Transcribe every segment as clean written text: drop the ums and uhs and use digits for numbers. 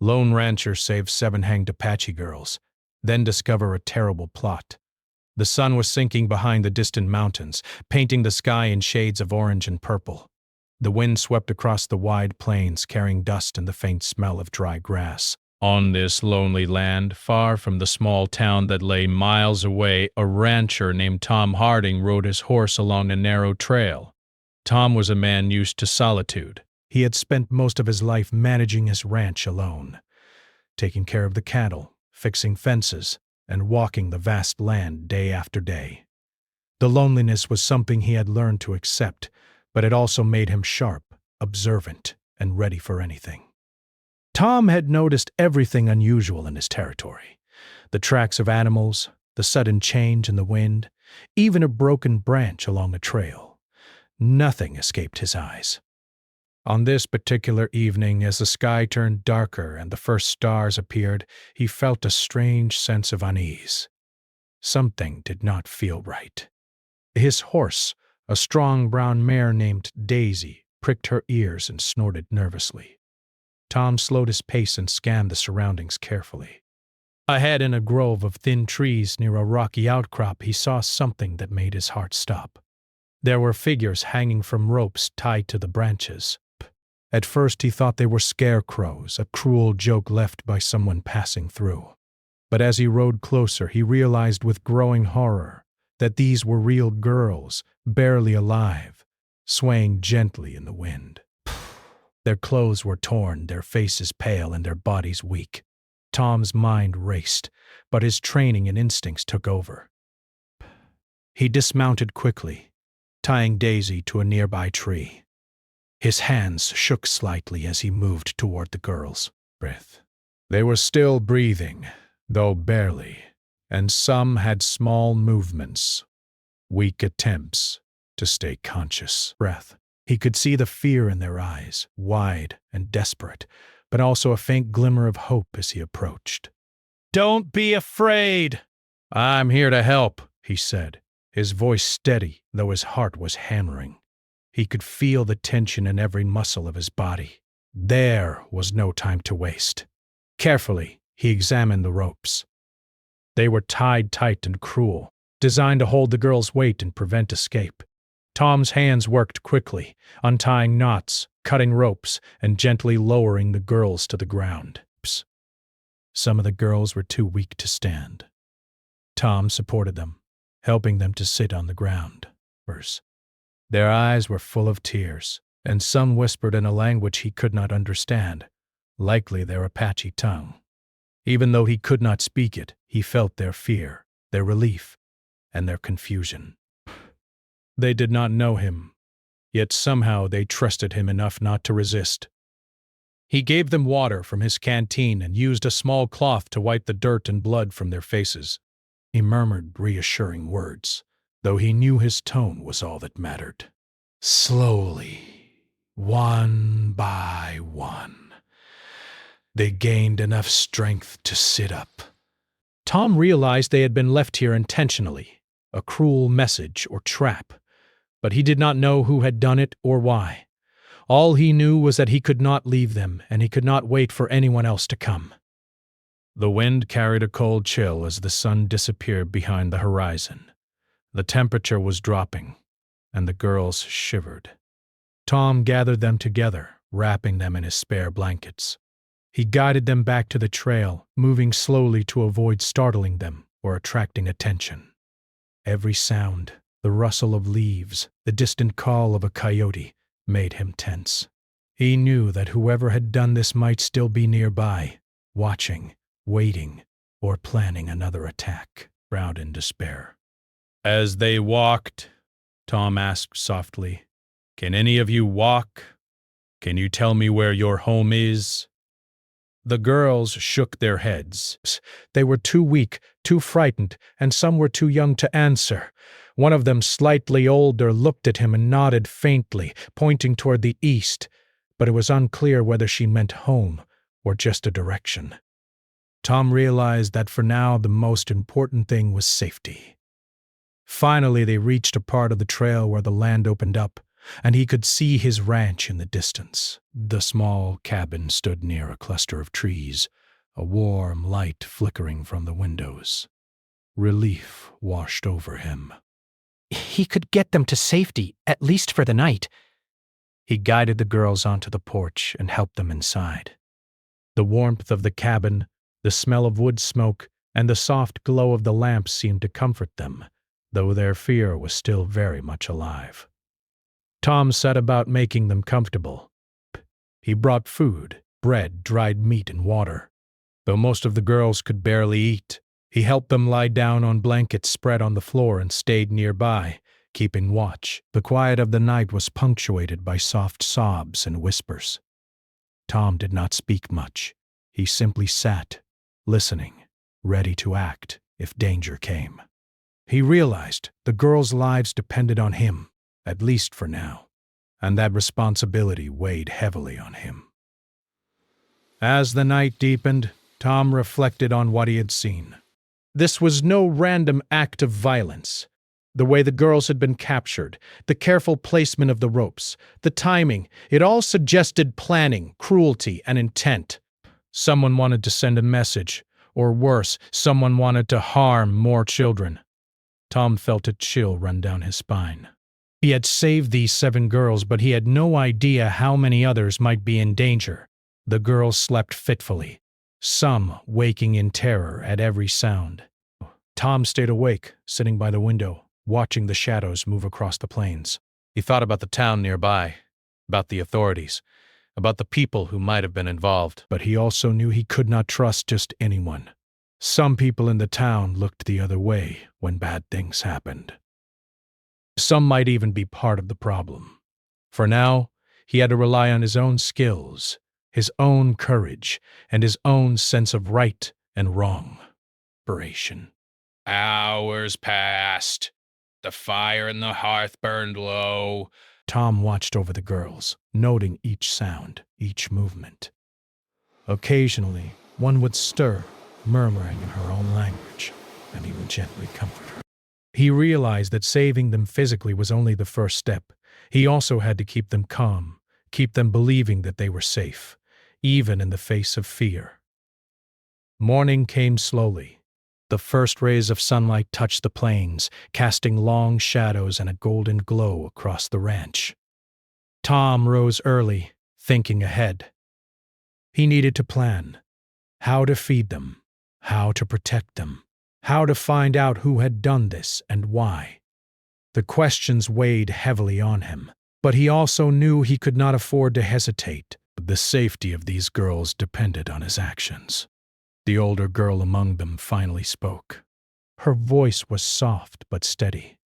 Lone rancher saves 7 hanged Apache girls, then discover a terrible plot. The sun was sinking behind the distant mountains, painting the sky in shades of orange and purple. The wind swept across the wide plains, carrying dust and the faint smell of dry grass. On this lonely land, far from the small town that lay miles away, a rancher named Tom Harding rode his horse along a narrow trail. Tom was a man used to solitude. He had spent most of his life managing his ranch alone, taking care of the cattle, fixing fences, and walking the vast land day after day. The loneliness was something he had learned to accept, but it also made him sharp, observant, and ready for anything. Tom had noticed everything unusual in his territory: the tracks of animals, the sudden change in the wind, even a broken branch along a trail. Nothing escaped his eyes. On this particular evening, as the sky turned darker and the first stars appeared, he felt a strange sense of unease. Something did not feel right. His horse, a strong brown mare named Daisy, pricked her ears and snorted nervously. Tom slowed his pace and scanned the surroundings carefully. Ahead, in a grove of thin trees near a rocky outcrop, he saw something that made his heart stop. There were figures hanging from ropes tied to the branches. At first he thought they were scarecrows, a cruel joke left by someone passing through. But as he rode closer, he realized with growing horror that these were real girls, barely alive, swaying gently in the wind. Their clothes were torn, their faces pale, and their bodies weak. Tom's mind raced, but his training and instincts took over. He dismounted quickly, tying Daisy to a nearby tree. His hands shook slightly as he moved toward the girls' breath. They were still breathing, though barely, and some had small movements, weak attempts to stay conscious. He could see the fear in their eyes, wide and desperate, but also a faint glimmer of hope as he approached. "Don't be afraid! I'm here to help," he said, his voice steady, though his heart was hammering. He could feel the tension in every muscle of his body. There was no time to waste. Carefully, he examined the ropes. They were tied tight and cruel, designed to hold the girl's weight and prevent escape. Tom's hands worked quickly, untying knots, cutting ropes, and gently lowering the girls to the ground. Some of the girls were too weak to stand. Tom supported them, helping them to sit on the ground. Their eyes were full of tears, and some whispered in a language he could not understand, likely their Apache tongue. Even though he could not speak it, he felt their fear, their relief, and their confusion. They did not know him, yet somehow they trusted him enough not to resist. He gave them water from his canteen and used a small cloth to wipe the dirt and blood from their faces. He murmured reassuring words, though he knew his tone was all that mattered. Slowly, one by one, they gained enough strength to sit up. Tom realized they had been left here intentionally, a cruel message or trap, but he did not know who had done it or why. All he knew was that he could not leave them, and he could not wait for anyone else to come. The wind carried a cold chill as the sun disappeared behind the horizon. The temperature was dropping, and the girls shivered. Tom gathered them together, wrapping them in his spare blankets. He guided them back to the trail, moving slowly to avoid startling them or attracting attention. Every sound, the rustle of leaves, the distant call of a coyote, made him tense. He knew that whoever had done this might still be nearby, watching, waiting, or planning another attack, bowed in despair. As they walked, Tom asked softly, "Can any of you walk? Can you tell me where your home is?" The girls shook their heads. They were too weak, too frightened, and some were too young to answer. One of them, slightly older, looked at him and nodded faintly, pointing toward the east, but it was unclear whether she meant home or just a direction. Tom realized that for now the most important thing was safety. Finally, they reached a part of the trail where the land opened up, and he could see his ranch in the distance. The small cabin stood near a cluster of trees, a warm light flickering from the windows. Relief washed over him. He could get them to safety, at least for the night. He guided the girls onto the porch and helped them inside. The warmth of the cabin, the smell of wood smoke, and the soft glow of the lamps seemed to comfort them, though their fear was still very much alive. Tom set about making them comfortable. He brought food, bread, dried meat, and water. Though most of the girls could barely eat, he helped them lie down on blankets spread on the floor and stayed nearby, keeping watch. The quiet of the night was punctuated by soft sobs and whispers. Tom did not speak much. He simply sat, listening, ready to act if danger came. He realized the girls' lives depended on him, at least for now, and that responsibility weighed heavily on him. As the night deepened, Tom reflected on what he had seen. This was no random act of violence. The way the girls had been captured, the careful placement of the ropes, the timing, it all suggested planning, cruelty, and intent. Someone wanted to send a message, or worse, someone wanted to harm more children. Tom felt a chill run down his spine. He had saved these 7 girls, but he had no idea how many others might be in danger. The girls slept fitfully, some waking in terror at every sound. Tom stayed awake, sitting by the window, watching the shadows move across the plains. He thought about the town nearby, about the authorities, about the people who might have been involved. But he also knew he could not trust just anyone. Some people in the town looked the other way when bad things happened. Some might even be part of the problem. For now, he had to rely on his own skills, his own courage, and his own sense of right and wrong. Inspiration. Hours passed. The fire in the hearth burned low. Tom watched over the girls, noting each sound, each movement. Occasionally, one would stir, murmuring in her own language, and he would gently comfort her. He realized that saving them physically was only the first step. He also had to keep them calm, keep them believing that they were safe, even in the face of fear. Morning came slowly. The first rays of sunlight touched the plains, casting long shadows and a golden glow across the ranch. Tom rose early, thinking ahead. He needed to plan how to feed them, how to protect them, how to find out who had done this and why. The questions weighed heavily on him, but he also knew he could not afford to hesitate. The safety of these girls depended on his actions. The older girl among them finally spoke. Her voice was soft but steady,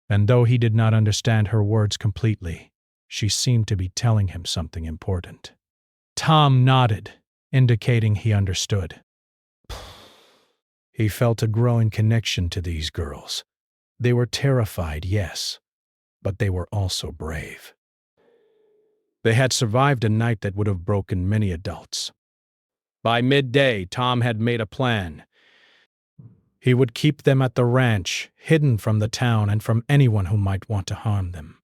and though he did not understand her words completely, she seemed to be telling him something important. Tom nodded, indicating he understood. He felt a growing connection to these girls. They were terrified, yes, but they were also brave. They had survived a night that would have broken many adults. By midday, Tom had made a plan. He would keep them at the ranch, hidden from the town and from anyone who might want to harm them.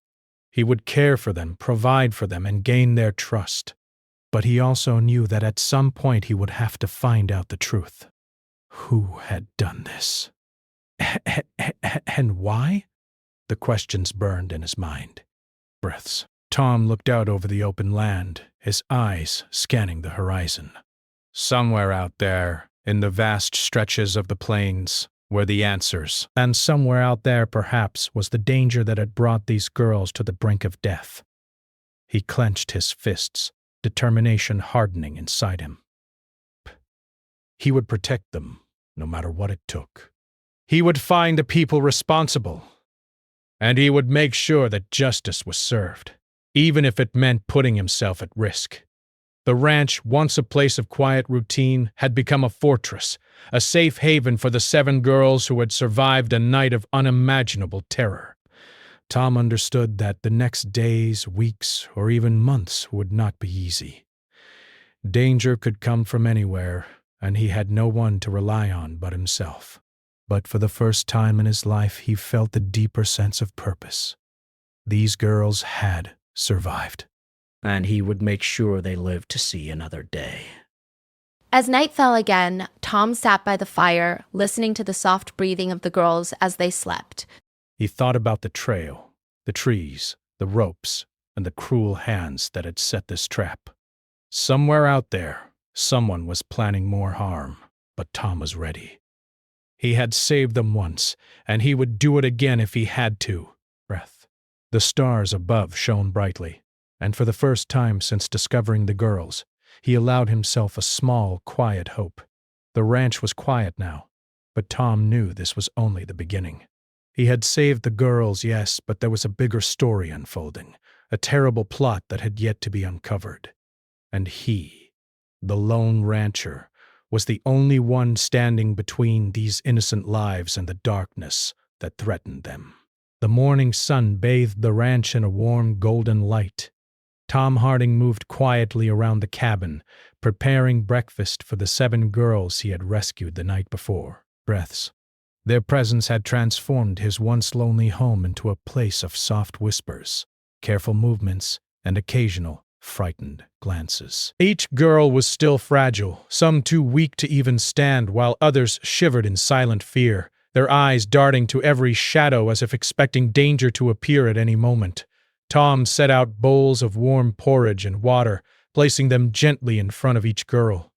He would care for them, provide for them, and gain their trust. But he also knew that at some point he would have to find out the truth. Who had done this? And why? The questions burned in his mind. Breaths. Tom looked out over the open land, his eyes scanning the horizon. Somewhere out there, in the vast stretches of the plains, were the answers. And somewhere out there, perhaps, was the danger that had brought these girls to the brink of death. He clenched his fists, determination hardening inside him. He would protect them, no matter what it took. He would find the people responsible, and he would make sure that justice was served, even if it meant putting himself at risk. The ranch, once a place of quiet routine, had become a fortress, a safe haven for the 7 girls who had survived a night of unimaginable terror. Tom understood that the next days, weeks, or even months would not be easy. Danger could come from anywhere, and he had no one to rely on but himself. But for the first time in his life, he felt a deeper sense of purpose. These girls had survived. And he would make sure they lived to see another day. As night fell again, Tom sat by the fire, listening to the soft breathing of the girls as they slept. He thought about the trail, the trees, the ropes, and the cruel hands that had set this trap. Somewhere out there, someone was planning more harm, but Tom was ready. He had saved them once, and he would do it again if he had to. Breath. The stars above shone brightly, and for the first time since discovering the girls, he allowed himself a small, quiet hope. The ranch was quiet now, but Tom knew this was only the beginning. He had saved the girls, yes, but there was a bigger story unfolding, a terrible plot that had yet to be uncovered. And he, the lone rancher, was the only one standing between these innocent lives and the darkness that threatened them. The morning sun bathed the ranch in a warm golden light. Tom Harding moved quietly around the cabin, preparing breakfast for the 7 girls he had rescued the night before. Breaths. Their presence had transformed his once lonely home into a place of soft whispers, careful movements, and occasional, frightened glances. Each girl was still fragile, some too weak to even stand, while others shivered in silent fear, their eyes darting to every shadow as if expecting danger to appear at any moment. Tom set out bowls of warm porridge and water, placing them gently in front of each girl.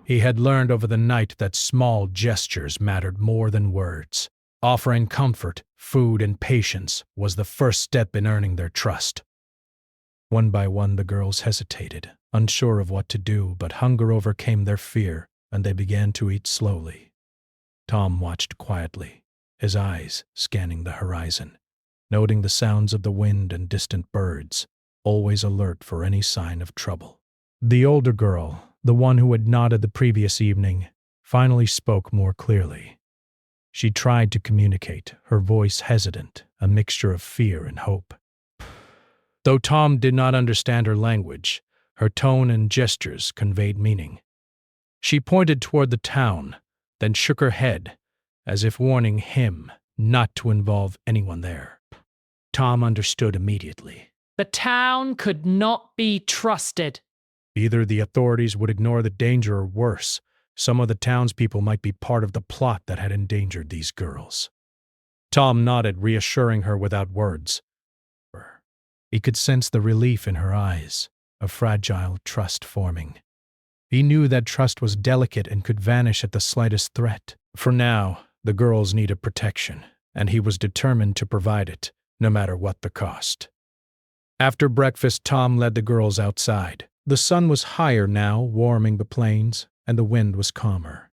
He had learned over the night that small gestures mattered more than words. Offering comfort, food, and patience was the first step in earning their trust. One by one, the girls hesitated, unsure of what to do, but hunger overcame their fear, and they began to eat slowly. Tom watched quietly, his eyes scanning the horizon, noting the sounds of the wind and distant birds, always alert for any sign of trouble. The older girl, the one who had nodded the previous evening, finally spoke more clearly. She tried to communicate, her voice hesitant, a mixture of fear and hope. Though Tom did not understand her language, her tone and gestures conveyed meaning. She pointed toward the town, then shook her head, as if warning him not to involve anyone there. Tom understood immediately. The town could not be trusted. Either the authorities would ignore the danger or worse, some of the townspeople might be part of the plot that had endangered these girls. Tom nodded, reassuring her without words. He could sense the relief in her eyes, a fragile trust forming. He knew that trust was delicate and could vanish at the slightest threat. For now, the girls needed protection, and he was determined to provide it, no matter what the cost. After breakfast, Tom led the girls outside. The sun was higher now, warming the plains, and the wind was calmer.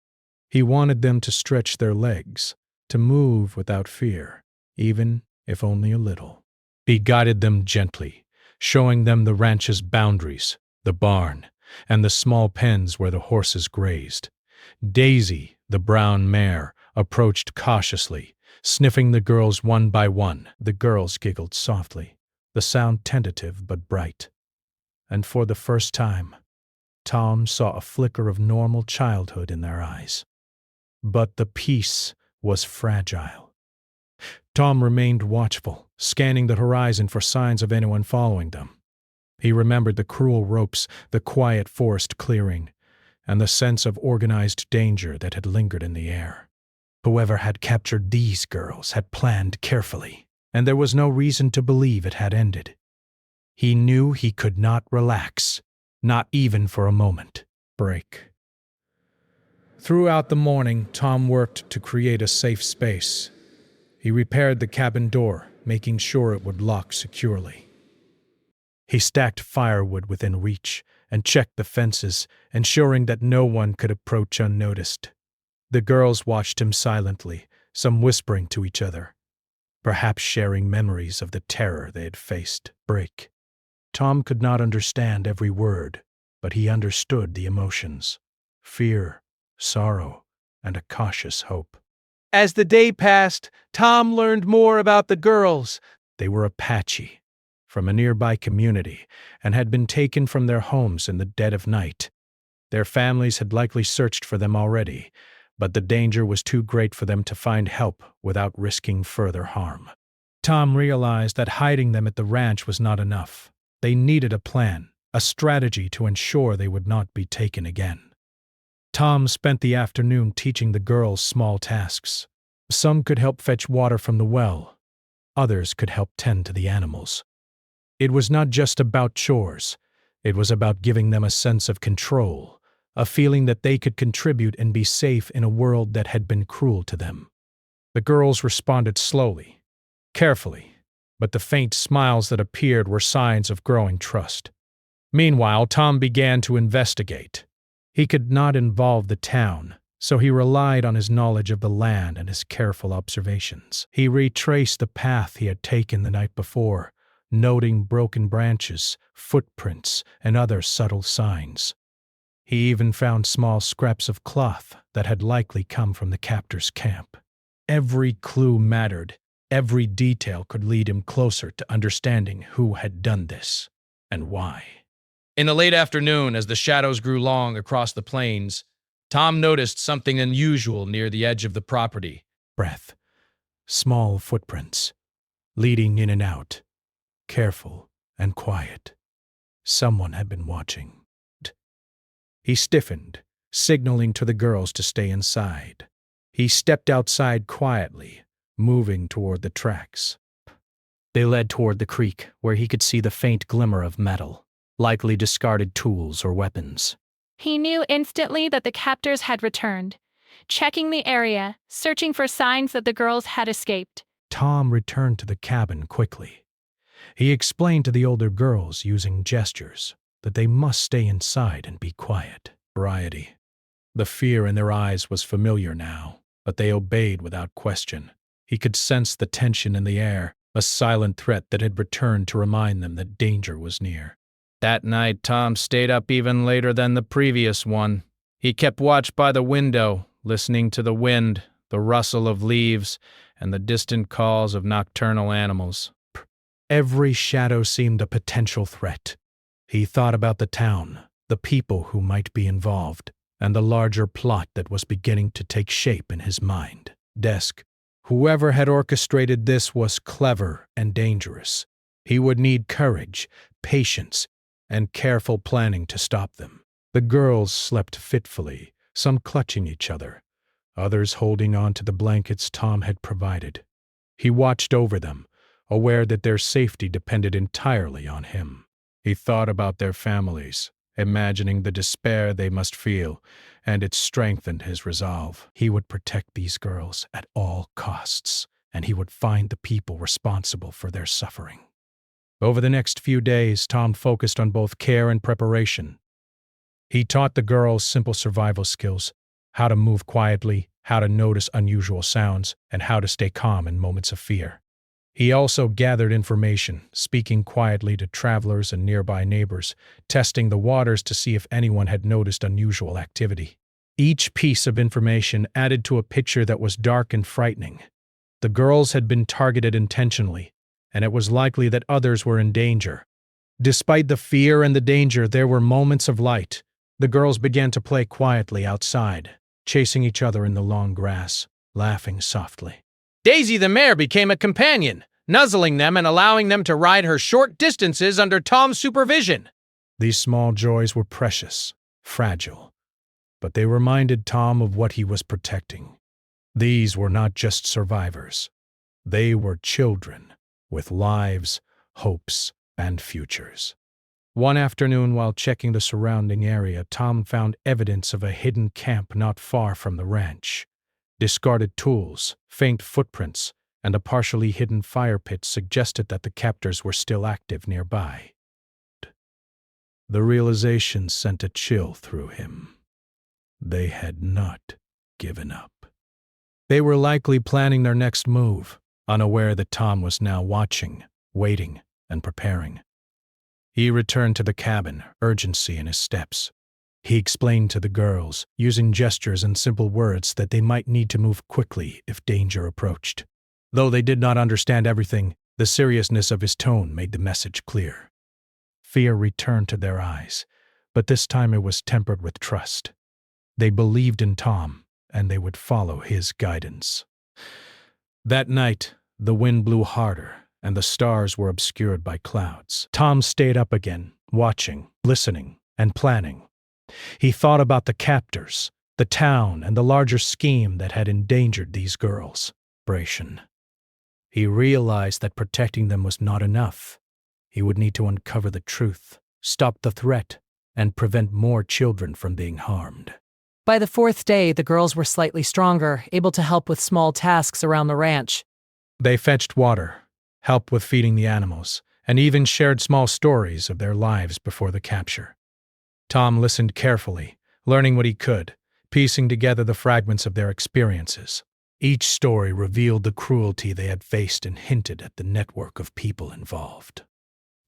He wanted them to stretch their legs, to move without fear, even if only a little. He guided them gently, showing them the ranch's boundaries, the barn, and the small pens where the horses grazed. Daisy, the brown mare, approached cautiously, sniffing the girls one by one. The girls giggled softly, the sound tentative but bright. And for the first time, Tom saw a flicker of normal childhood in their eyes. But the peace was fragile. Tom remained watchful, scanning the horizon for signs of anyone following them. He remembered the cruel ropes, the quiet forest clearing, and the sense of organized danger that had lingered in the air. Whoever had captured these girls had planned carefully, and there was no reason to believe it had ended. He knew he could not relax, not even for a moment. Break. Throughout the morning, Tom worked to create a safe space. He repaired the cabin door, making sure it would lock securely. He stacked firewood within reach and checked the fences, ensuring that no one could approach unnoticed. The girls watched him silently, some whispering to each other, perhaps sharing memories of the terror they had faced. Break. Tom could not understand every word, but he understood the emotions: fear, sorrow, and a cautious hope. As the day passed, Tom learned more about the girls. They were Apache, from a nearby community, and had been taken from their homes in the dead of night. Their families had likely searched for them already, but the danger was too great for them to find help without risking further harm. Tom realized that hiding them at the ranch was not enough. They needed a plan, a strategy to ensure they would not be taken again. Tom spent the afternoon teaching the girls small tasks. Some could help fetch water from the well. Others could help tend to the animals. It was not just about chores. It was about giving them a sense of control, a feeling that they could contribute and be safe in a world that had been cruel to them. The girls responded slowly, carefully, but the faint smiles that appeared were signs of growing trust. Meanwhile, Tom began to investigate. He could not involve the town, so he relied on his knowledge of the land and his careful observations. He retraced the path he had taken the night before, noting broken branches, footprints, and other subtle signs. He even found small scraps of cloth that had likely come from the captor's camp. Every clue mattered. Every detail could lead him closer to understanding who had done this and why. In the late afternoon, as the shadows grew long across the plains, Tom noticed something unusual near the edge of the property. Breath. Small footprints, leading in and out, careful and quiet. Someone had been watching. He stiffened, signaling to the girls to stay inside. He stepped outside quietly, moving toward the tracks. They led toward the creek, where he could see the faint glimmer of metal, likely discarded tools or weapons. He knew instantly that the captors had returned, checking the area, searching for signs that the girls had escaped. Tom returned to the cabin quickly. He explained to the older girls using gestures that they must stay inside and be quiet. Variety. The fear in their eyes was familiar now, but they obeyed without question. He could sense the tension in the air, a silent threat that had returned to remind them that danger was near. That night, Tom stayed up even later than the previous one. He kept watch by the window, listening to the wind, the rustle of leaves, and the distant calls of nocturnal animals. Every shadow seemed a potential threat. He thought about the town, the people who might be involved, and the larger plot that was beginning to take shape in his mind. Whoever had orchestrated this was clever and dangerous. He would need courage, patience, and careful planning to stop them. The girls slept fitfully, some clutching each other, others holding on to the blankets Tom had provided. He watched over them, aware that their safety depended entirely on him. He thought about their families, imagining the despair they must feel, and it strengthened his resolve. He would protect these girls at all costs, and he would find the people responsible for their suffering. Over the next few days, Tom focused on both care and preparation. He taught the girls simple survival skills, how to move quietly, how to notice unusual sounds, and how to stay calm in moments of fear. He also gathered information, speaking quietly to travelers and nearby neighbors, testing the waters to see if anyone had noticed unusual activity. Each piece of information added to a picture that was dark and frightening. The girls had been targeted intentionally, and it was likely that others were in danger. Despite the fear and the danger, there were moments of light. The girls began to play quietly outside, chasing each other in the long grass, laughing softly. Daisy the mare became a companion, nuzzling them and allowing them to ride her short distances under Tom's supervision. These small joys were precious, fragile, but they reminded Tom of what he was protecting. These were not just survivors. They were children with lives, hopes, and futures. One afternoon, while checking the surrounding area, Tom found evidence of a hidden camp not far from the ranch. Discarded tools, faint footprints, and a partially hidden fire pit suggested that the captors were still active nearby. The realization sent a chill through him. They had not given up. They were likely planning their next move, unaware that Tom was now watching, waiting, and preparing. He returned to the cabin, urgency in his steps. He explained to the girls, using gestures and simple words, that they might need to move quickly if danger approached. Though they did not understand everything, the seriousness of his tone made the message clear. Fear returned to their eyes, but this time it was tempered with trust. They believed in Tom, and they would follow his guidance. That night, The wind blew harder, and the stars were obscured by clouds. Tom stayed up again, watching, listening, and planning. He thought about the captors, the town, and the larger scheme that had endangered these girls. He realized that protecting them was not enough. He would need to uncover the truth, stop the threat, and prevent more children from being harmed. By the fourth day, the girls were slightly stronger, able to help with small tasks around the ranch. They fetched water, helped with feeding the animals, and even shared small stories of their lives before the capture. Tom listened carefully, learning what he could, piecing together the fragments of their experiences. Each story revealed the cruelty they had faced and hinted at the network of people involved.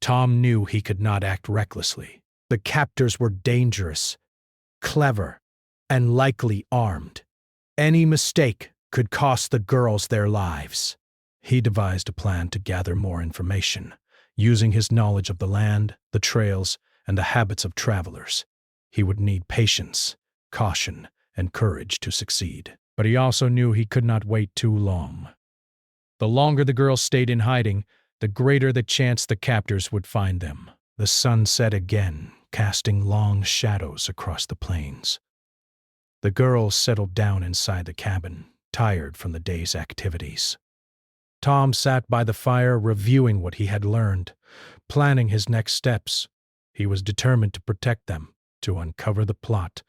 Tom knew he could not act recklessly. The captors were dangerous, clever, and likely armed. Any mistake could cost the girls their lives. He devised a plan to gather more information, using his knowledge of the land, the trails, and the habits of travelers. He would need patience, caution, and courage to succeed. But he also knew he could not wait too long. The longer the girls stayed in hiding, the greater the chance the captors would find them. The sun set again, casting long shadows across the plains. The girls settled down inside the cabin, tired from the day's activities. Tom sat by the fire, reviewing what he had learned, planning his next steps. He was determined to protect them, to uncover the plot,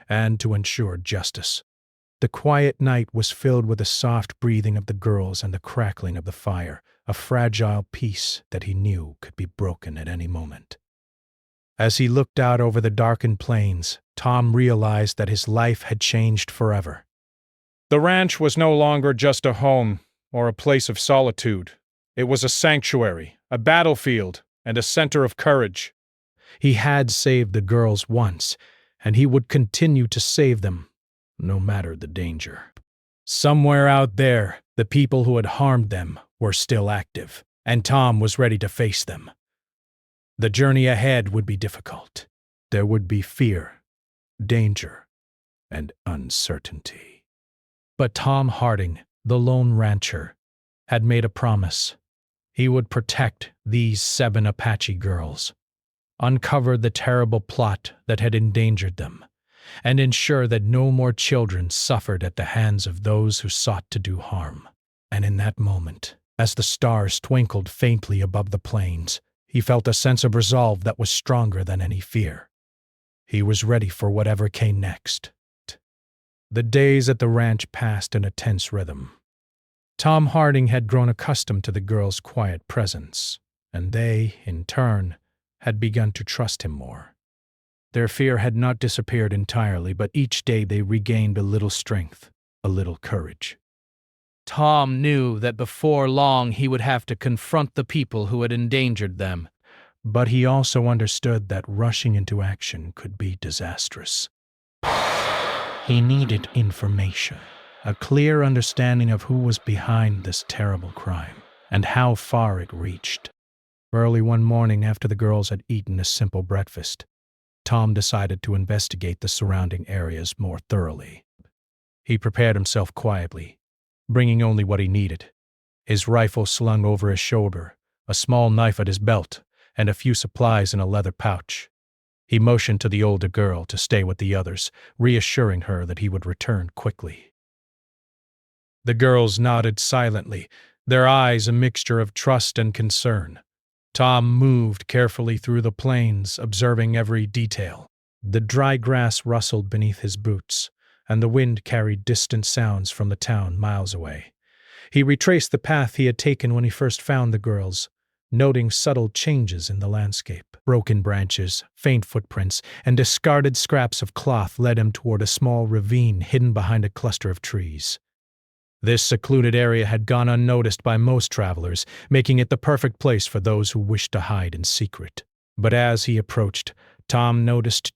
and to ensure justice. The quiet night was filled with the soft breathing of the girls and the crackling of the fire, a fragile peace that he knew could be broken at any moment. As he looked out over the darkened plains, Tom realized that his life had changed forever. The ranch was no longer just a home or a place of solitude. It was a sanctuary, a battlefield, and a center of courage. He had saved the girls once, and he would continue to save them, no matter the danger. Somewhere out there, the people who had harmed them were still active, and Tom was ready to face them. The journey ahead would be difficult. There would be fear, danger, and uncertainty. But Tom Harding, the lone rancher, had made a promise. He would protect these 7 Apache girls, uncover the terrible plot that had endangered them, and ensure that no more children suffered at the hands of those who sought to do harm. And in that moment, as the stars twinkled faintly above the plains, he felt a sense of resolve that was stronger than any fear. He was ready for whatever came next. The days at the ranch passed in a tense rhythm. Tom Harding had grown accustomed to the girls' quiet presence, and they, in turn, had begun to trust him more. Their fear had not disappeared entirely, but each day they regained a little strength, a little courage. Tom knew that before long he would have to confront the people who had endangered them, but he also understood that rushing into action could be disastrous. He needed information, a clear understanding of who was behind this terrible crime and how far it reached. Early one morning, after the girls had eaten a simple breakfast, Tom decided to investigate the surrounding areas more thoroughly. He prepared himself quietly, bringing only what he needed: his rifle slung over his shoulder, a small knife at his belt, and a few supplies in a leather pouch. He motioned to the older girl to stay with the others, reassuring her that he would return quickly. The girls nodded silently, their eyes a mixture of trust and concern. Tom moved carefully through the plains, observing every detail. The dry grass rustled beneath his boots, and the wind carried distant sounds from the town miles away. He retraced the path he had taken when he first found the girls, noting subtle changes in the landscape. Broken branches, faint footprints, and discarded scraps of cloth led him toward a small ravine hidden behind a cluster of trees. This secluded area had gone unnoticed by most travelers, making it the perfect place for those who wished to hide in secret. But as he approached, Tom noticed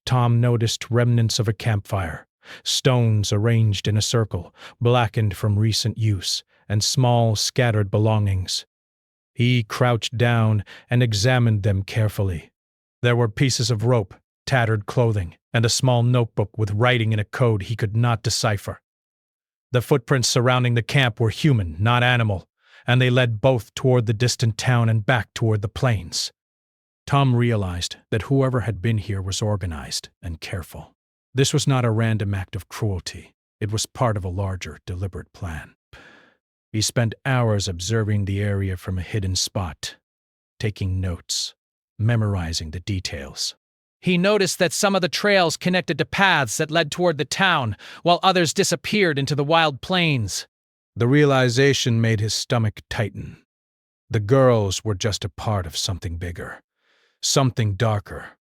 remnants of a campfire, stones arranged in a circle, blackened from recent use, and small, scattered belongings. He crouched down and examined them carefully. There were pieces of rope, tattered clothing, and a small notebook with writing in a code he could not decipher. The footprints surrounding the camp were human, not animal, and they led both toward the distant town and back toward the plains. Tom realized that whoever had been here was organized and careful. This was not a random act of cruelty. It was part of a larger, deliberate plan. He spent hours observing the area from a hidden spot, taking notes, memorizing the details. He noticed that some of the trails connected to paths that led toward the town, while others disappeared into the wild plains. The realization made his stomach tighten. The girls were just a part of something bigger, something darker.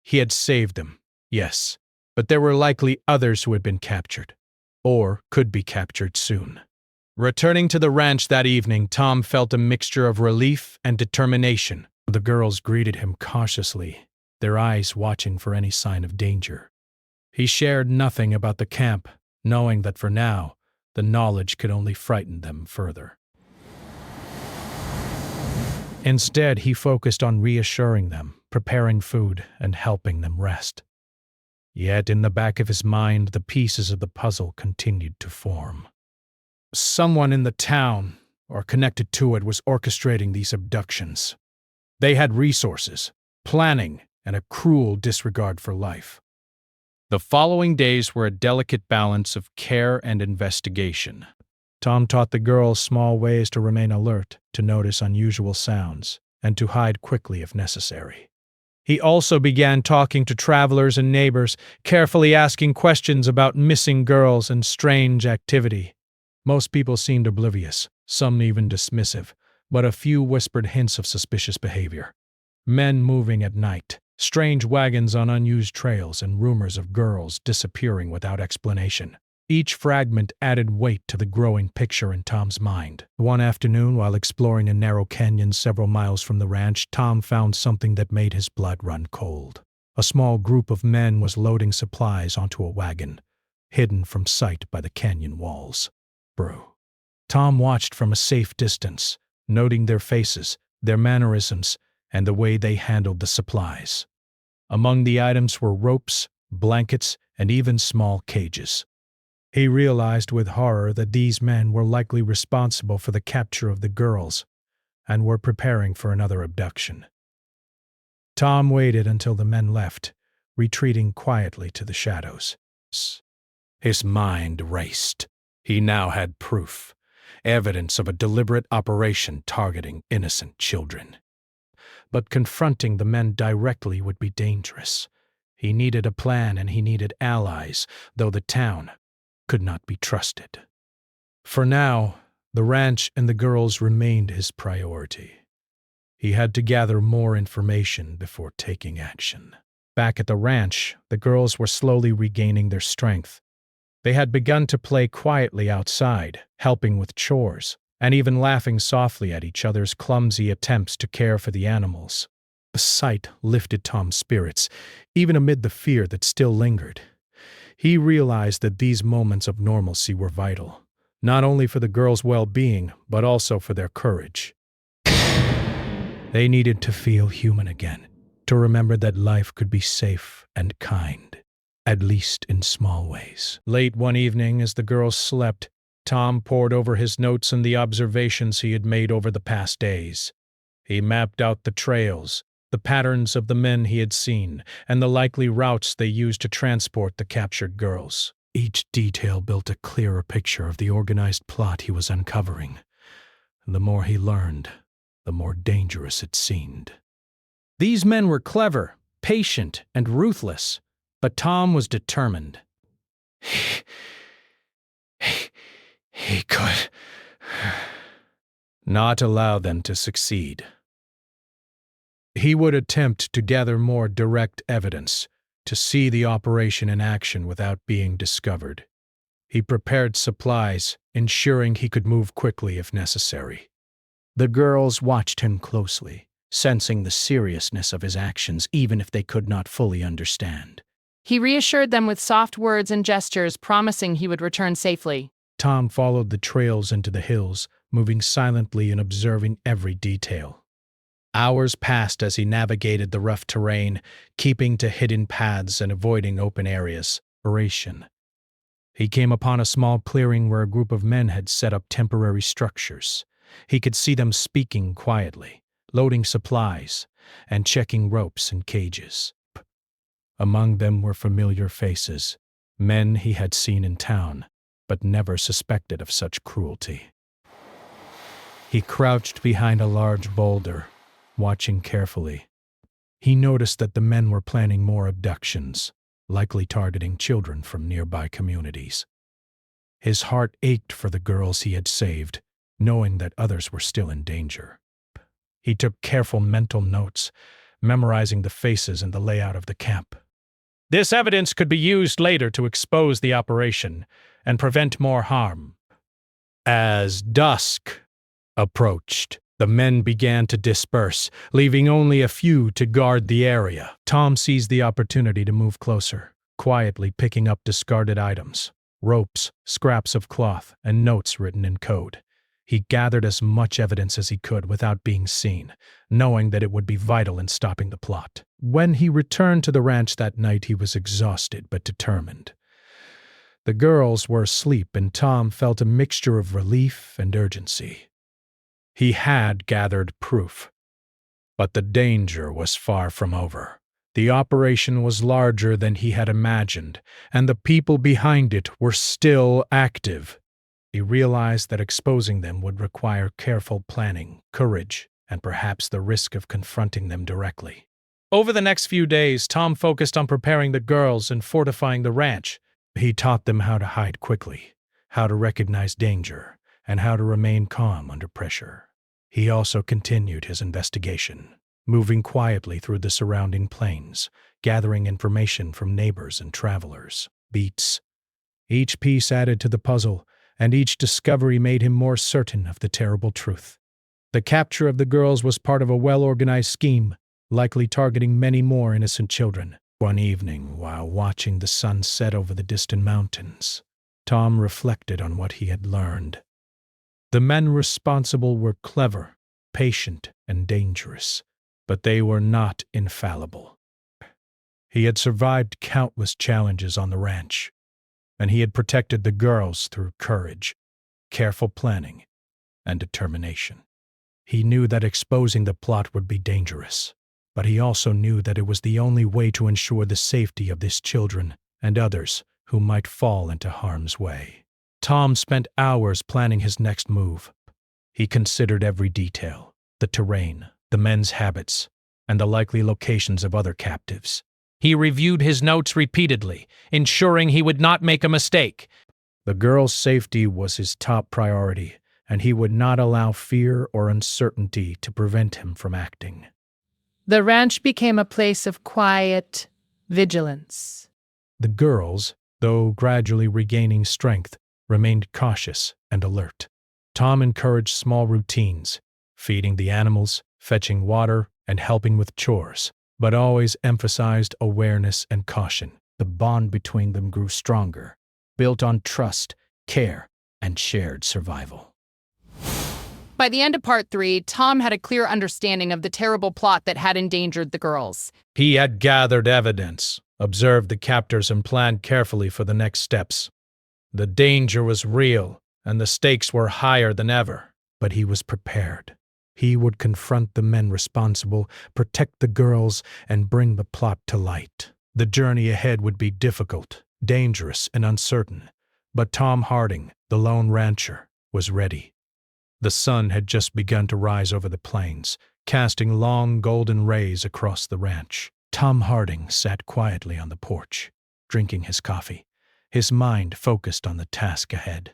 He had saved them, yes, but there were likely others who had been captured, or could be captured soon. Returning to the ranch that evening, Tom felt a mixture of relief and determination. The girls greeted him cautiously, their eyes watching for any sign of danger. He shared nothing about the camp, knowing that for now, the knowledge could only frighten them further. Instead, he focused on reassuring them, preparing food, and helping them rest. Yet in the back of his mind, the pieces of the puzzle continued to form. Someone in the town, or connected to it, was orchestrating these abductions. They had resources, planning, and a cruel disregard for life. The following days were a delicate balance of care and investigation. Tom taught the girls small ways to remain alert, to notice unusual sounds, and to hide quickly if necessary. He also began talking to travelers and neighbors, carefully asking questions about missing girls and strange activity. Most people seemed oblivious, some even dismissive, but a few whispered hints of suspicious behavior. Men moving at night, strange wagons on unused trails, and rumors of girls disappearing without explanation. Each fragment added weight to the growing picture in Tom's mind. One afternoon, while exploring a narrow canyon several miles from the ranch, Tom found something that made his blood run cold. A small group of men was loading supplies onto a wagon, hidden from sight by the canyon walls. Tom watched from a safe distance, noting their faces, their mannerisms, and the way they handled the supplies. Among the items were ropes, blankets, and even small cages. He realized with horror that these men were likely responsible for the capture of the girls and were preparing for another abduction. Tom waited until the men left, retreating quietly to the shadows. His mind raced. He now had proof, evidence of a deliberate operation targeting innocent children. But confronting the men directly would be dangerous. He needed a plan and he needed allies, though the town could not be trusted. For now, the ranch and the girls remained his priority. He had to gather more information before taking action. Back at the ranch, the girls were slowly regaining their strength. They had begun to play quietly outside, helping with chores, and even laughing softly at each other's clumsy attempts to care for the animals. The sight lifted Tom's spirits, even amid the fear that still lingered. He realized that these moments of normalcy were vital, not only for the girls' well-being, but also for their courage. They needed to feel human again, to remember that life could be safe and kind, at least in small ways. Late one evening, as the girls slept, Tom pored over his notes and the observations he had made over the past days. He mapped out the trails, the patterns of the men he had seen, and the likely routes they used to transport the captured girls. Each detail built a clearer picture of the organized plot he was uncovering. The more he learned, the more dangerous it seemed. These men were clever, patient, and ruthless, but Tom was determined. He could not allow them to succeed. He would attempt to gather more direct evidence, to see the operation in action without being discovered. He prepared supplies, ensuring he could move quickly if necessary. The girls watched him closely, sensing the seriousness of his actions even if they could not fully understand. He reassured them with soft words and gestures, promising he would return safely. Tom followed the trails into the hills, moving silently and observing every detail. Hours passed as he navigated the rough terrain, keeping to hidden paths and avoiding open areas. Narration. He came upon a small clearing where a group of men had set up temporary structures. He could see them speaking quietly, loading supplies, and checking ropes and cages. Among them were familiar faces, men he had seen in town, but never suspected of such cruelty. He crouched behind a large boulder, watching carefully. He noticed that the men were planning more abductions, likely targeting children from nearby communities. His heart ached for the girls he had saved, knowing that others were still in danger. He took careful mental notes, memorizing the faces and the layout of the camp. This evidence could be used later to expose the operation and prevent more harm. As dusk approached, the men began to disperse, leaving only a few to guard the area. Tom seized the opportunity to move closer, quietly picking up discarded items, ropes, scraps of cloth, and notes written in code. He gathered as much evidence as he could without being seen, knowing that it would be vital in stopping the plot. When he returned to the ranch that night, he was exhausted but determined. The girls were asleep, and Tom felt a mixture of relief and urgency. He had gathered proof, but the danger was far from over. The operation was larger than he had imagined, and the people behind it were still active. He realized that exposing them would require careful planning, courage, and perhaps the risk of confronting them directly. Over the next few days, Tom focused on preparing the girls and fortifying the ranch. He taught them how to hide quickly, how to recognize danger, and how to remain calm under pressure. He also continued his investigation, moving quietly through the surrounding plains, gathering information from neighbors and travelers. Beats. Each piece added to the puzzle, and each discovery made him more certain of the terrible truth. The capture of the girls was part of a well-organized scheme, likely targeting many more innocent children. One evening, while watching the sun set over the distant mountains, Tom reflected on what he had learned. The men responsible were clever, patient, and dangerous, but they were not infallible. He had survived countless challenges on the ranch, and he had protected the girls through courage, careful planning, and determination. He knew that exposing the plot would be dangerous, but he also knew that it was the only way to ensure the safety of his children and others who might fall into harm's way. Tom spent hours planning his next move. He considered every detail, the terrain, the men's habits, and the likely locations of other captives. He reviewed his notes repeatedly, ensuring he would not make a mistake. The girls' safety was his top priority, and he would not allow fear or uncertainty to prevent him from acting. The ranch became a place of quiet vigilance. The girls, though gradually regaining strength, remained cautious and alert. Tom encouraged small routines, feeding the animals, fetching water, and helping with chores, but always emphasized awareness and caution. The bond between them grew stronger, built on trust, care, and shared survival. By the end of part 3, Tom had a clear understanding of the terrible plot that had endangered the girls. He had gathered evidence, observed the captors, and planned carefully for the next steps. The danger was real, and the stakes were higher than ever, but he was prepared. He would confront the men responsible, protect the girls, and bring the plot to light. The journey ahead would be difficult, dangerous, and uncertain, but Tom Harding, the lone rancher, was ready. The sun had just begun to rise over the plains, casting long golden rays across the ranch. Tom Harding sat quietly on the porch, drinking his coffee, his mind focused on the task ahead.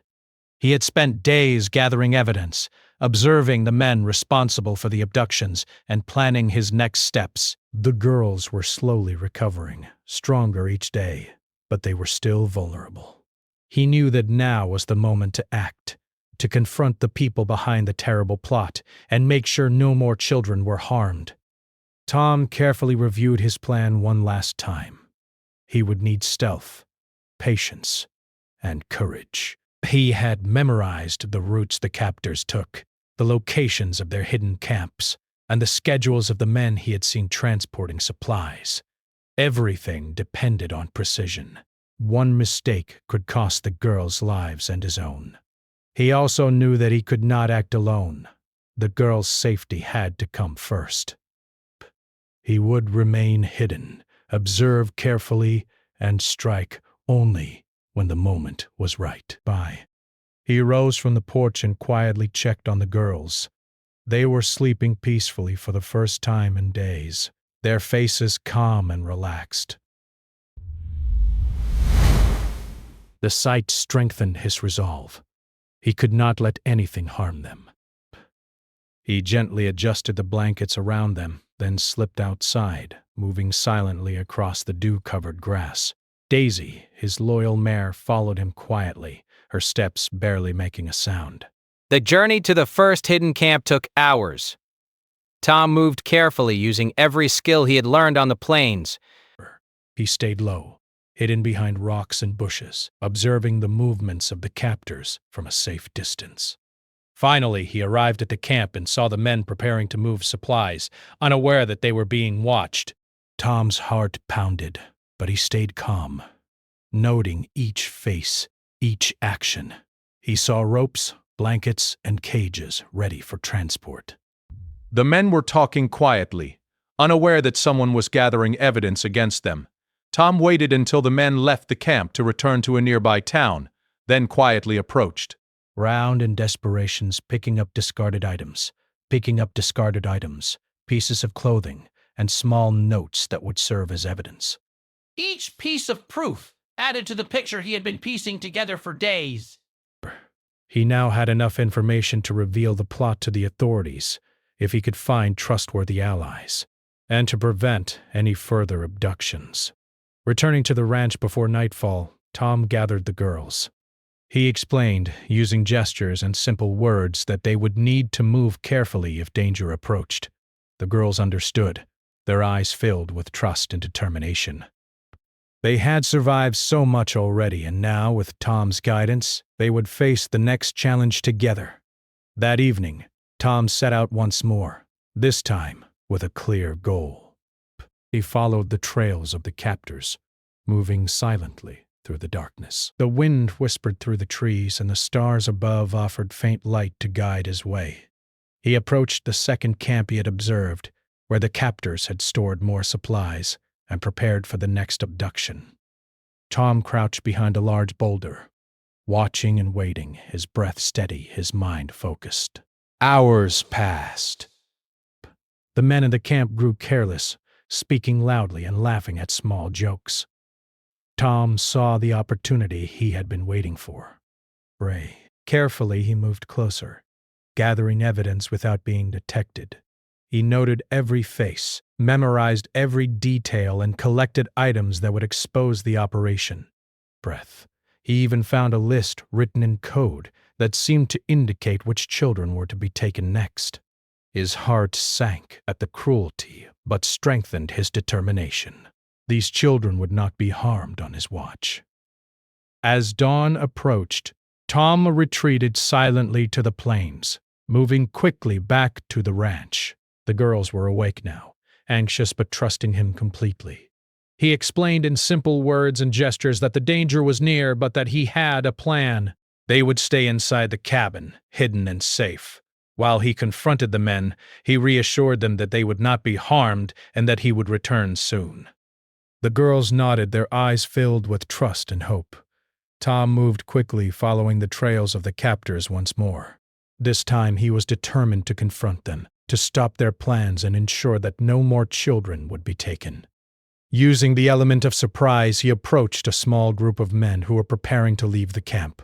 He had spent days gathering evidence, observing the men responsible for the abductions, and planning his next steps. The girls were slowly recovering, stronger each day, but they were still vulnerable. He knew that now was the moment to act, to confront the people behind the terrible plot, and make sure no more children were harmed. Tom carefully reviewed his plan one last time. He would need stealth, patience, and courage. He had memorized the routes the captors took, the locations of their hidden camps, and the schedules of the men he had seen transporting supplies. Everything depended on precision. One mistake could cost the girls' lives and his own. He also knew that he could not act alone. The girl's safety had to come first. He would remain hidden, observe carefully, and strike only when the moment was right. He rose from the porch and quietly checked on the girls. They were sleeping peacefully for the first time in days, their faces calm and relaxed. The sight strengthened his resolve. He could not let anything harm them. He gently adjusted the blankets around them, then slipped outside, moving silently across the dew-covered grass. Daisy, his loyal mare, followed him quietly, her steps barely making a sound. The journey to the first hidden camp took hours. Tom moved carefully, using every skill he had learned on the plains. He stayed low, hidden behind rocks and bushes, observing the movements of the captors from a safe distance. Finally, he arrived at the camp and saw the men preparing to move supplies, unaware that they were being watched. Tom's heart pounded, but he stayed calm, noting each face, each action. He saw ropes, blankets, and cages ready for transport. The men were talking quietly, unaware that someone was gathering evidence against them. Tom waited until the men left the camp to return to a nearby town, then quietly approached. Round in desperations, picking up discarded items, pieces of clothing, and small notes that would serve as evidence. Each piece of proof added to the picture he had been piecing together for days. He now had enough information to reveal the plot to the authorities, if he could find trustworthy allies, and to prevent any further abductions. Returning to the ranch before nightfall, Tom gathered the girls. He explained, using gestures and simple words, that they would need to move carefully if danger approached. The girls understood, their eyes filled with trust and determination. They had survived so much already, and now, with Tom's guidance, they would face the next challenge together. That evening, Tom set out once more, this time with a clear goal. He followed the trails of the captors, moving silently through the darkness. The wind whispered through the trees, and the stars above offered faint light to guide his way. He approached the second camp he had observed, where the captors had stored more supplies and prepared for the next abduction. Tom crouched behind a large boulder, watching and waiting, his breath steady, his mind focused. Hours passed. The men in the camp grew careless, speaking loudly and laughing at small jokes. Tom saw the opportunity he had been waiting for. Carefully, he moved closer, gathering evidence without being detected. He noted every face, memorized every detail, and collected items that would expose the operation. He even found a list written in code that seemed to indicate which children were to be taken next. His heart sank at the cruelty, but strengthened his determination. These children would not be harmed on his watch. As dawn approached, Tom retreated silently to the plains, moving quickly back to the ranch. The girls were awake now, anxious but trusting him completely. He explained in simple words and gestures that the danger was near, but that he had a plan. They would stay inside the cabin, hidden and safe. While he confronted the men, he reassured them that they would not be harmed and that he would return soon. The girls nodded, their eyes filled with trust and hope. Tom moved quickly, following the trails of the captors once more. This time he was determined to confront them, to stop their plans and ensure that no more children would be taken. Using the element of surprise, he approached a small group of men who were preparing to leave the camp.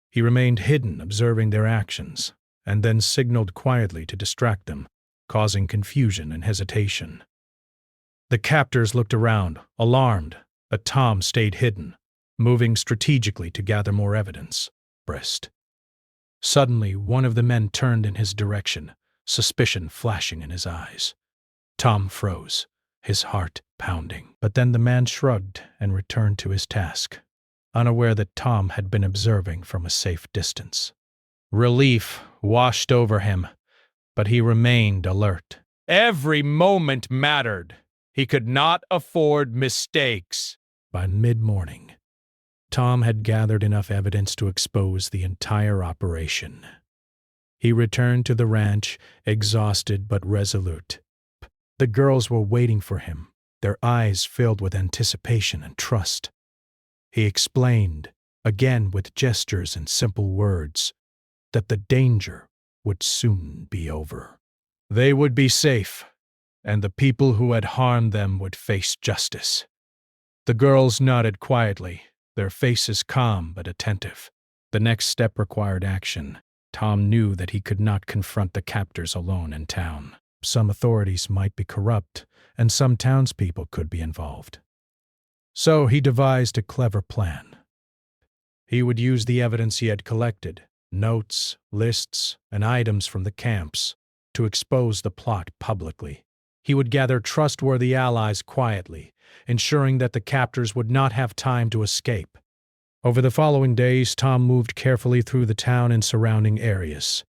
He remained hidden, observing their actions, and then signaled quietly to distract them, causing confusion and hesitation. The captors looked around, alarmed, but Tom stayed hidden, moving strategically to gather more evidence. Suddenly, one of the men turned in his direction, suspicion flashing in his eyes. Tom froze, his heart pounding. But then the man shrugged and returned to his task, unaware that Tom had been observing from a safe distance. Relief washed over him, but he remained alert. Every moment mattered. He could not afford mistakes. By mid-morning, Tom had gathered enough evidence to expose the entire operation. He returned to the ranch, exhausted but resolute. The girls were waiting for him, their eyes filled with anticipation and trust. He explained, again with gestures and simple words, that the danger would soon be over. They would be safe, and the people who had harmed them would face justice. The girls nodded quietly, their faces calm but attentive. The next step required action. Tom knew that he could not confront the captors alone in town. Some authorities might be corrupt, and some townspeople could be involved. So he devised a clever plan. He would use the evidence he had collected, notes, lists, and items from the camps, to expose the plot publicly. He would gather trustworthy allies quietly, ensuring that the captors would not have time to escape. Over the following days, Tom moved carefully through the town and surrounding areas.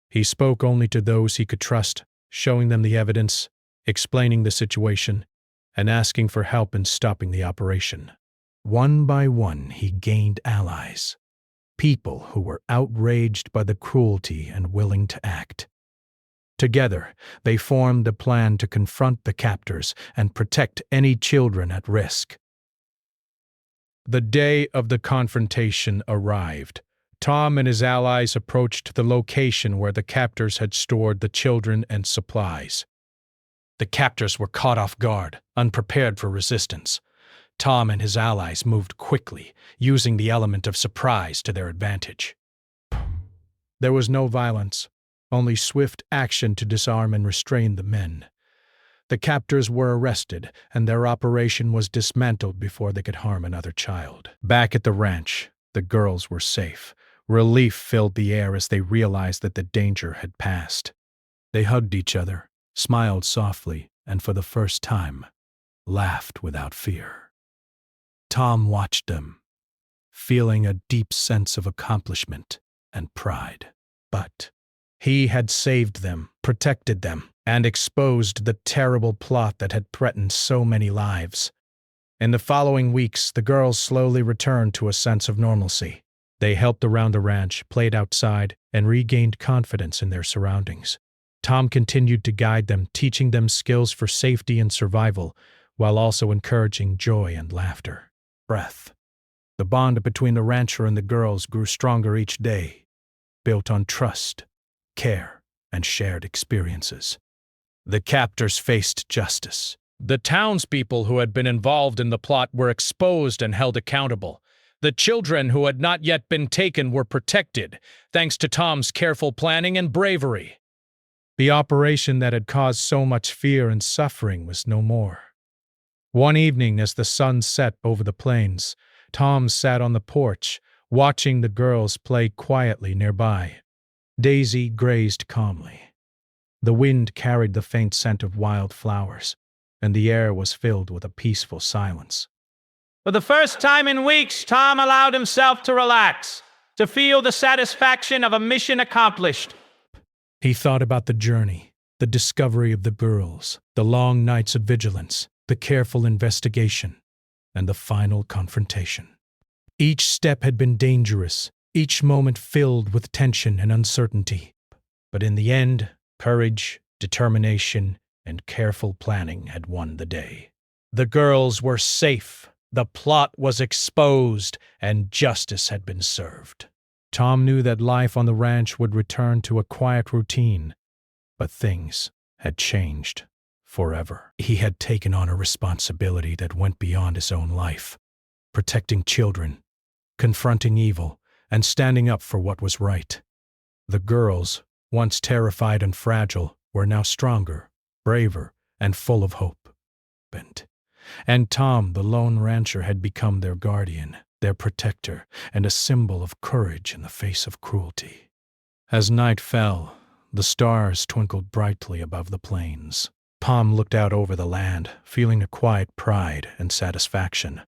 He spoke only to those he could trust, showing them the evidence, explaining the situation, and asking for help in stopping the operation. One by one, he gained allies, people who were outraged by the cruelty and willing to act. Together, they formed a plan to confront the captors and protect any children at risk. The day of the confrontation arrived. Tom and his allies approached the location where the captors had stored the children and supplies. The captors were caught off guard, unprepared for resistance. Tom and his allies moved quickly, using the element of surprise to their advantage. There was no violence, only swift action to disarm and restrain the men. The captors were arrested, and their operation was dismantled before they could harm another child. Back at the ranch, the girls were safe. Relief filled the air as they realized that the danger had passed. They hugged each other, smiled softly, and for the first time, laughed without fear. Tom watched them, feeling a deep sense of accomplishment and pride. But he had saved them, protected them, and exposed the terrible plot that had threatened so many lives. In the following weeks, the girls slowly returned to a sense of normalcy. They helped around the ranch, played outside, and regained confidence in their surroundings. Tom continued to guide them, teaching them skills for safety and survival, while also encouraging joy and laughter. The bond between the rancher and the girls grew stronger each day, built on trust, care, and shared experiences. The captors faced justice. The townspeople who had been involved in the plot were exposed and held accountable. The children who had not yet been taken were protected, thanks to Tom's careful planning and bravery. The operation that had caused so much fear and suffering was no more. One evening, as the sun set over the plains, Tom sat on the porch, watching the girls play quietly nearby. Daisy grazed calmly. The wind carried the faint scent of wild flowers, and the air was filled with a peaceful silence. For the first time in weeks, Tom allowed himself to relax, to feel the satisfaction of a mission accomplished. He thought about the journey, the discovery of the girls, the long nights of vigilance, the careful investigation, and the final confrontation. Each step had been dangerous, each moment filled with tension and uncertainty. But in the end, courage, determination, and careful planning had won the day. The girls were safe, the plot was exposed, and justice had been served. Tom knew that life on the ranch would return to a quiet routine, but things had changed forever. He had taken on a responsibility that went beyond his own life, protecting children, confronting evil, and standing up for what was right. The girls, once terrified and fragile, were now stronger, braver, and full of hope. And Tom, the lone rancher, had become their guardian, their protector, and a symbol of courage in the face of cruelty. As night fell, the stars twinkled brightly above the plains. Tom looked out over the land, feeling a quiet pride and satisfaction.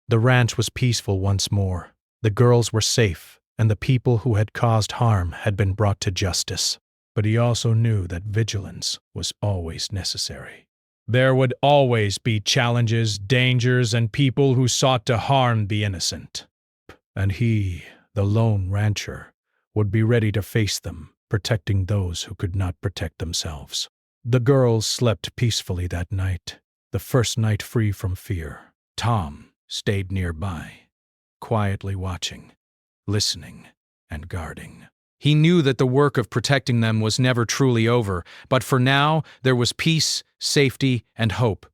The ranch was peaceful once more. The girls were safe, and the people who had caused harm had been brought to justice. But he also knew that vigilance was always necessary. There would always be challenges, dangers, and people who sought to harm the innocent. and he, the lone rancher, would be ready to face them, protecting those who could not protect themselves. The girls slept peacefully that night, the first night free from fear. Tom stayed nearby, quietly watching, listening, and guarding. He knew that the work of protecting them was never truly over, but for now there was peace, safety, and hope.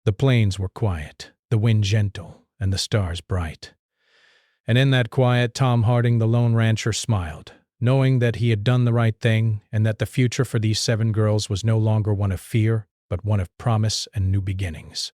The plains were quiet, the wind gentle, and the stars bright. And in that quiet, Tom Harding, the lone rancher, smiled, knowing that he had done the right thing and that the future for these 7 girls was no longer one of fear, but one of promise and new beginnings.